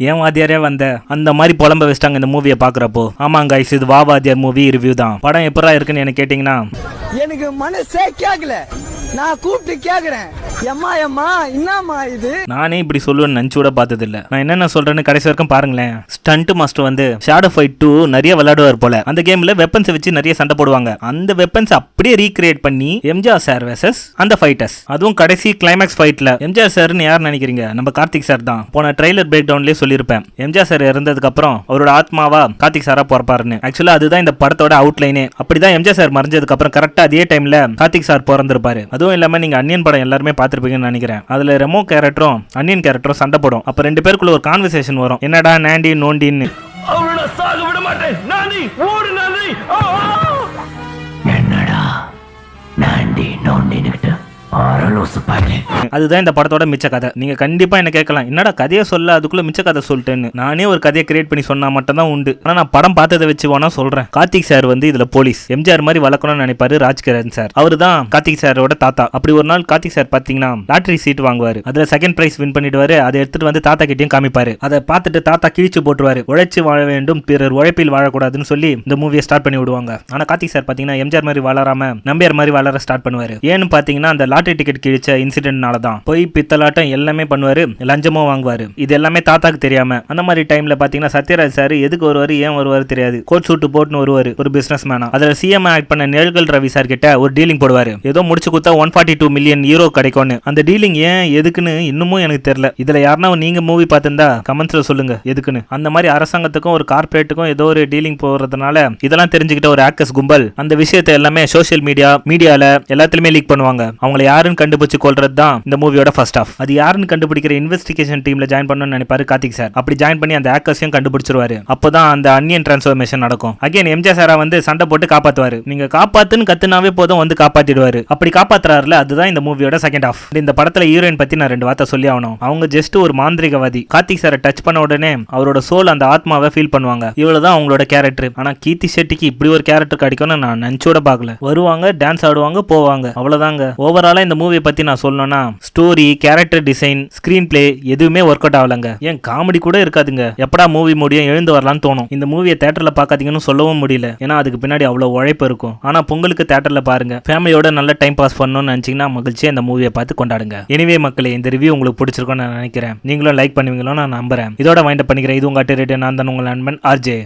ஏன் வாத்தியாரே வந்த அந்த மாதிரி புலம்ப வச்சிட்டாங்க இந்த மூவியை பாக்குறப்போ. ஆமாங்க கைஸ், இது வா வாத்தியார் மூவி ரிவ்யூ தான். படம் எப்பரா இருக்குன்னு எனக்கு கேட்டீங்கன்னா எனக்கு மனசே கேட்கல. நான் கூப்பிட்டு கேக்குறேன், எம்மா எம்மா என்னம்மா இது? நானே இப்படி சொல்லுவேன்னு நினைச்சு கூட பார்த்தது இல்ல. நான் என்னென்ன சொல்றேன்னு கடைசி வரைக்கும் பாருங்களேன். ஸ்டண்ட் மாஸ்டர் வந்து ஷேடோ ஃபைட் 2 நிறைய விளையாடுவார் போல. அந்த கேம்ல வெப்பன்ஸ் வச்சு நிறைய சண்டை போடுவாங்க. அந்த வெப்பன்ஸ் அப்படியே ரீக்ரியேட் பண்ணி எம்ஜிஆர் சார் வெர்சஸ் அந்த ஃபைட்டர்ஸ், அதுவும் கடைசி கிளைமேக்ஸ் ஃபைட்ல எம்ஜிஆர் சார்னு யார் நினைக்கிறீங்க? நம்ம கார்த்திக் சார் தான். போன ட்ரைலர் பிரேக் டவுன்லயே சொல்லியிருப்பேன், எம்ஜிஆர் சார் இறந்ததுக்கு அப்புறம் அவரோட ஆத்மாவா கார்த்திக் சாரா பிறப்பாருன்னு. ஆக்சுவலா அதுதான் இந்த படத்தோட அவுட்லைனே. அப்படிதான் எம்ஜிஆர் சார் மறைஞ்சதுக்கு அப்புறம் கரெக்டா அதே டைம்ல கார்த்திக் சார் பிறந்திருப்பாரு. அதுவும் இல்லாம நீங்க அன்னியன் படம் எல்லாருமே பார்த்திருப்பீங்கன்னு நினைக்கிறேன். அதுல ரெமோ கேரக்டரும் அன்னியன் கேரக்டரும் சண்டை போடும். அப்ப ரெண்டு பேருக்குள்ள ஒரு கான்வர்சேஷன் வரும், என்னடா நாண்டி நோண்டின்னு. என்னடா நாண்டி நோண்டின்னுட்டு அதுதான் இந்த படத்தோட மிச்ச கதை. நீங்க கண்டிப்பா என்ன கேட்கலாம், என்னடா கதையை சொல்ல அதுக்குள்ள மிச்ச கதை சொல்லிட்டேன்னு. நானே ஒரு கதையை கிரியேட் பண்ணி சொன்னா மட்டும் தான் உண்டு. ஆனா நான் படம் பார்த்ததை வச்சு வேணா சொல்றேன். கார்த்திக் சார் வந்து இதுல போலீஸ் எம்ஜிஆர் மாதிரி வளர்க்கணும்னு நினைப்பாரு ராஜ்கிரண் சார். அவரு தான் கார்த்திக் சாரோட தாத்தா. அப்படி ஒரு நாள் கார்த்திக் சார் பாத்தீங்கன்னா லாட்டரி சீட் வாங்குவாரு. அதுல செகண்ட் பிரைஸ் வின் பண்ணிடுவாரு. அதை எடுத்துட்டு வந்து தாத்தா கிட்டையும் காமிப்பாரு. அதை பார்த்துட்டு தாத்தா கிழிச்சு போட்டுருவாரு. உழைச்சு வாழ வேண்டும், பிறர் உழைப்பில் வாழக்கூடாதுன்னு சொல்லி இந்த மூவியை ஸ்டார்ட் பண்ணி விடுவாங்க. ஆனா கார்த்திக் சார் பாத்தீங்கன்னா எம்ஜிஆர் மாதிரி வளராம நம்பியார் மாதிரி வளர ஸ்டார்ட் பண்ணுவாரு. ஏன்னு பாத்தீங்கன்னா அந்த லாட்டரி டிக்கெட் கிழிச்ச இன்சிடென்ட்னால தான். போய் பித்தலாட்டம் எல்லாமே பண்ணுவாரு, லஞ்சமும் வாங்குவாரு. இது எல்லாமே தாத்தாக்கு தெரியாம அந்த மாதிரி டைம்ல பாத்தீங்கன்னா சத்யராஜ் சார் எதுக்கு வருவாரு ஏன் வருவாரு தெரியாது. கோட் சூட்டு போட்டுன்னு வருவாரு ஒரு பிசினஸ் மேனா. அதுல சிஎம் ஆக்ட் பண்ண நிழல்கள் ரவி சார் கிட்ட ஒரு டீலிங் போடுவாரு. ஏதோ முடிச்சு கொடுத்தா 142 மில்லியன் யூரோ கிடைக்கும்னு. அந்த டீலிங் ஏன் எதுக்குன்னு இன்னமும் எனக்கு தெரியல. இதுல யாருன்னா நீங்க மூவி பார்த்திருந்தா கமெண்ட்ஸ்ல சொல்லுங்க எதுக்குன்னு. அந்த மாதிரி அரசாங்கத்துக்கும் ஒரு கார்பரேட்டுக்கும் ஏதோ ஒரு டீலிங் போறதுனால இதெல்லாம் தெரிஞ்சுக்கிட்ட ஒரு ஆக்கர்ஸ் கும்பல் அந்த விஷயத்தை எல்லாமே சோசியல் மீடியால எல்லாத்துலயுமே லீக் பண்ணுவாங்க. அவங்களை யாருன்னு கண்டுபிடிச்சு கொள்றது தான் இந்த மூவியோட ஃபர்ஸ்ட் ஹாஃப். அது யாருன்னு கண்டுபிடிக்கிற இன்வெஸ்டிகேஷன் டீம்ல ஜாயின் பண்ணணும்னு நினைப்பாரு கார்த்திக் சார். அப்படி ஜாயின் பண்ணி அந்த ஆக்கர்ஸையும் கண்டுபிடிச்சிருவாரு. அப்பதான் அந்த அன்னியன் டிரான்ஸ்ஃபர்மேஷன் நடக்கும். அகைன் எம்ஜிஆர் சாரா வந்து சண்டை போட்டு காப்பாத்துவாரு. நீங்க காப்பாத்துன்னு கத்துனாவே போதும் வந்து காப்பாத்திடுவாரு. அப்படி காப்பாத்துறாருல, அதுதான் இந்த மூவியோட செகண்ட் ஹாஃப். இந்த படத்துல ஹீரோயின் பத்தி நான் 2 வார்த்தை சொல்லி ஆகணும். அவங்க ஜஸ்ட் ஒரு மாந்திரிகவாதி. கார்த்திக் சாரை டச் பண்ண உடனே அவரோட சோல் அந்த ஆத்மாவை ஃபீல் பண்ணுவாங்க. இவ்வளவுதான் அவங்களோட கேரக்டர். ஆனா கீர்த்தி ஷெட்டிக்கு இப்படி ஒரு கேரக்டர் கிடைக்கும்னு நான் நினைச்சோட பார்க்கல. வருவாங்க, டான்ஸ் ஆடுவாங்க, போவாங்க, அவ்வளவுதாங்க. ஓவராலா இந்த மூவியை பத்தி நான் சொல்லணும்னா story, character design, screen play எதுவுமே ஒர்க் அவுட் ஆகலங்க. ஏன் காமெடி கூட இருக்காதுங்க. எப்படா மூவி முடியும் எழுந்து வரலான்னு தோணும். இந்த மூவியை தியேட்டர்ல பார்க்காதீங்கன்னு சொல்லவும் முடியல. ஏன்னா அதுக்கு பின்னாடி அவ்வளவு உழைப்பு இருக்கும். ஆனா பொங்கலுக்கு தியேட்டர்ல பாருங்க. ஃபேமிலியோட நல்ல டைம் பாஸ் பண்ணணும்னு நினைச்சீங்கன்னா மகிழ்ச்சியா இந்த மூவியை பார்த்து கொண்டாடுங்க. எனிவே மக்களே, இந்த ரிவ்யூ உங்களுக்கு பிடிச்சிருக்கும்னு நான் நினைக்கிறேன். நீங்களும் லைக் பண்ணுவீங்களோ நான் நம்புறேன். இதோட வைண்ட் அப் பண்ணிக்கிறேன். இது உங்க அட்டு ரேடியோ. நான் தான் உங்கள் நண்பன் RJ.